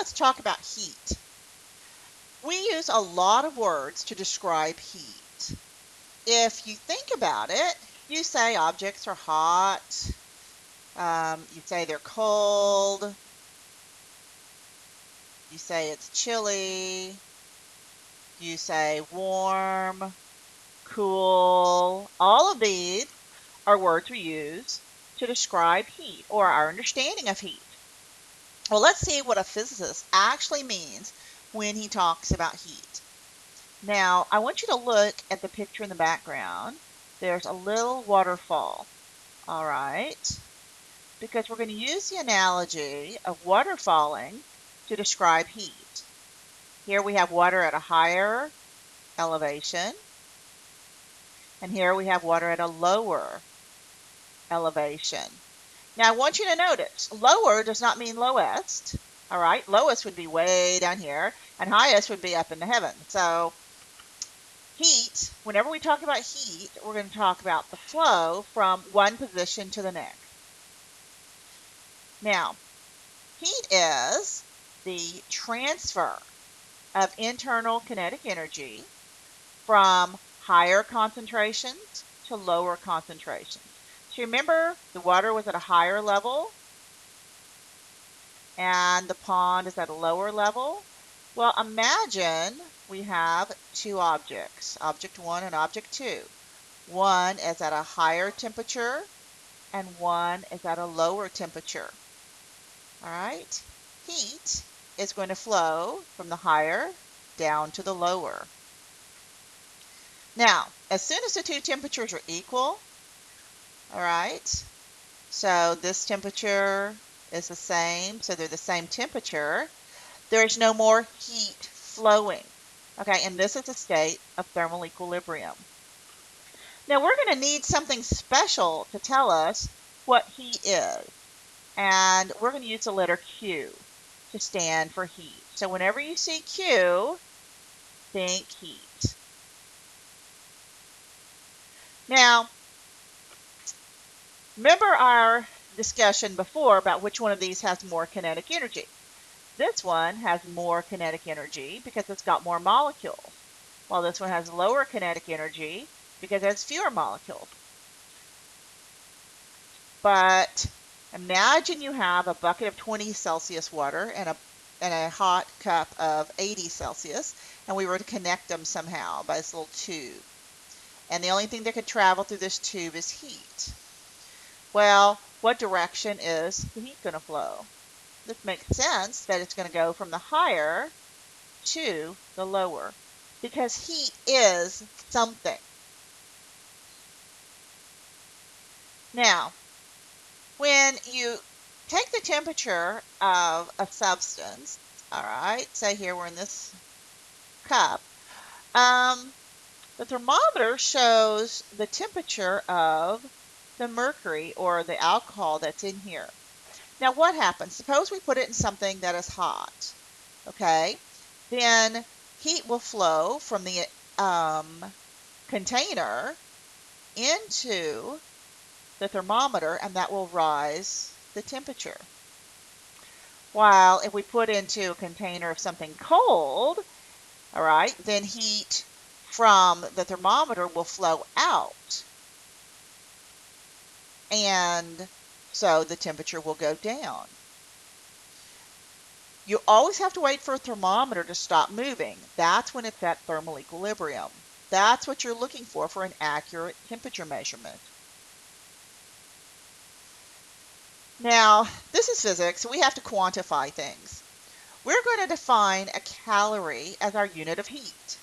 let's talk about heat. We use a lot of words to describe heat. If you think about it, you say objects are hot, you say they're cold, you say it's chilly, you say warm, cool. All of these are words we use to describe heat or our understanding of heat. Well, let's see what a physicist actually means when he talks about heat. Now, I want you to look at the picture in the background. There's a little waterfall, all right? Because we're going to use the analogy of water falling to describe heat. Here we have water at a higher elevation, and here we have water at a lower elevation. Now, I want you to notice, lower does not mean lowest, all right? Lowest would be way down here, and highest would be up in the heavens. So heat, whenever we talk about heat, we're going to talk about the flow from one position to the next. Now, heat is the transfer of internal kinetic energy from higher concentrations to lower concentrations. So remember, the water was at a higher level and the pond is at a lower level. Well, imagine we have two objects, object 1 and object 2. One is at a higher temperature and one is at a lower temperature. All right? Heat is going to flow from the higher down to the lower. Now, as soon as the two temperatures are equal, all right, so this temperature is the same, so they're the same temperature, there's no more heat flowing. Okay, and this is a state of thermal equilibrium. Now, we're going to need something special to tell us what heat is. And we're going to use the letter Q to stand for heat. So whenever you see Q, think heat. Now, remember our discussion before about which one of these has more kinetic energy. This one has more kinetic energy because it's got more molecules, while this one has lower kinetic energy because it has fewer molecules. But imagine you have a bucket of 20 Celsius water and a hot cup of 80 Celsius, and we were to connect them somehow by this little tube. And the only thing that could travel through this tube is heat. Well, what direction is the heat going to flow? This makes sense that it's going to go from the higher to the lower because heat is something. Now, when you take the temperature of a substance, all right, say here we're in this cup, the thermometer shows the temperature of the mercury or the alcohol that's in here. Now what happens? Suppose we put it in something that is hot, okay? Then heat will flow from the container into the thermometer and that will rise the temperature. While if we put into a container of something cold, all right, then heat from the thermometer will flow out. And so the temperature will go down. You always have to wait for a thermometer to stop moving. That's when it's at thermal equilibrium. That's what you're looking for an accurate temperature measurement. Now, this is physics, so we have to quantify things. We're going to define a calorie as our unit of heat.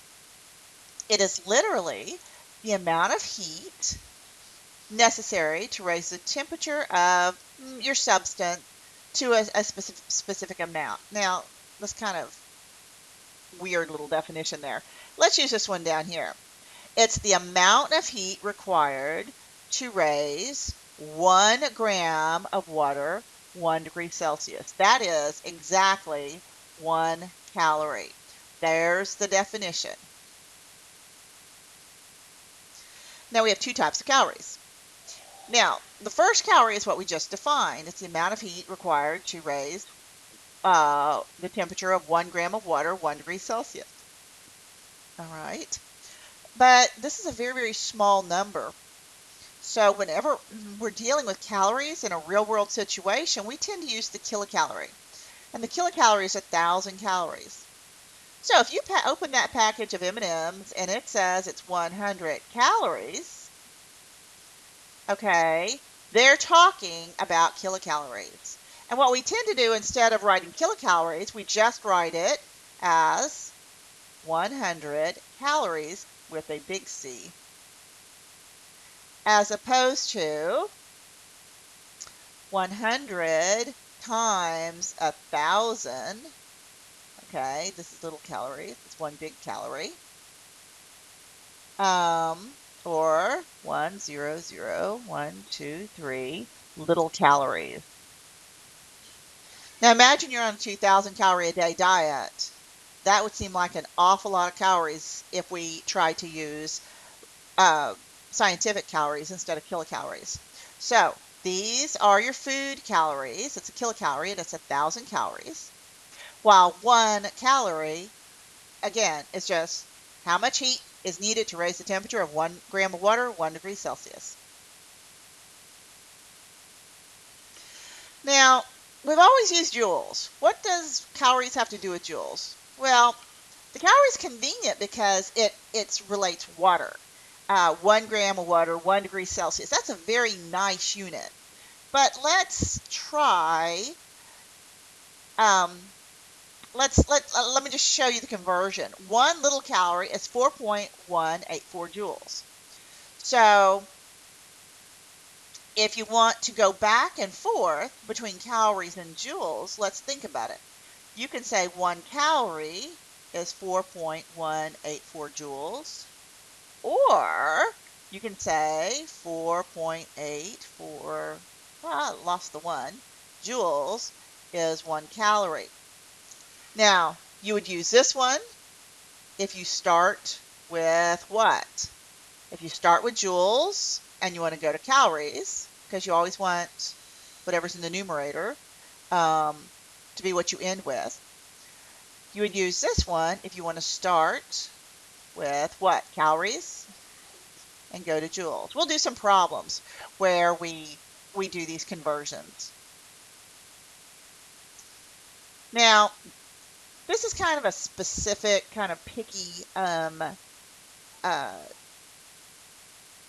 It is literally the amount of heat necessary to raise the temperature of your substance to a specific amount. Now, that's kind of weird little definition there. Let's use this one down here. It's the amount of heat required to raise 1 gram of water 1 degree Celsius. That is exactly 1 calorie. There's the definition. Now we have two types of calories. Now, the first calorie is what we just defined. It's the amount of heat required to raise the temperature of 1 gram of water, 1 degree Celsius. All right. But this is a very, very small number. So whenever we're dealing with calories in a real world situation, we tend to use the kilocalorie. And the kilocalorie is 1,000 calories. So if you open that package of M&Ms and it says it's 100 calories, okay, they're talking about kilocalories. And what we tend to do instead of writing kilocalories, we just write it as 100 calories with a big C, as opposed to 100 times 1,000. Okay, this is little calories. It's one big calorie. Or 100,123 little calories. Now imagine you're on a 2,000 calorie a day diet. That would seem like an awful lot of calories if we tried to use uh, scientific calories instead of kilocalories. So these are your food calories. It's a kilocalorie and it's 1,000 calories. While 1 calorie, again, is just how much heat is needed to raise the temperature of 1 gram of water, 1 degree Celsius. Now, we've always used joules. What does calories have to do with joules? Well, the calorie is convenient because it relates water. 1 gram of water, 1 degree Celsius. That's a very nice unit. But let's try, um, let me just show you the conversion. 1 little calorie is 4.184 joules. So if you want to go back and forth between calories and joules, let's think about it. You can say 1 calorie is 4.184 joules, or you can say 4.84, I lost the 1, joules is 1 calorie. Now, you would use this one if you start with what? If you start with joules and you want to go to calories, because you always want whatever's in the numerator to be what you end with, you would use this one if you want to start with what? Calories and go to joules. We'll do some problems where we do these conversions. Now, this is kind of a specific, kind of picky uh,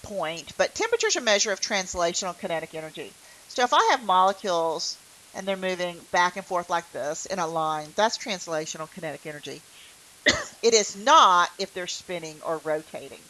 point, but temperature is a measure of translational kinetic energy. So if I have molecules and they're moving back and forth like this in a line, that's translational kinetic energy. It is not if they're spinning or rotating.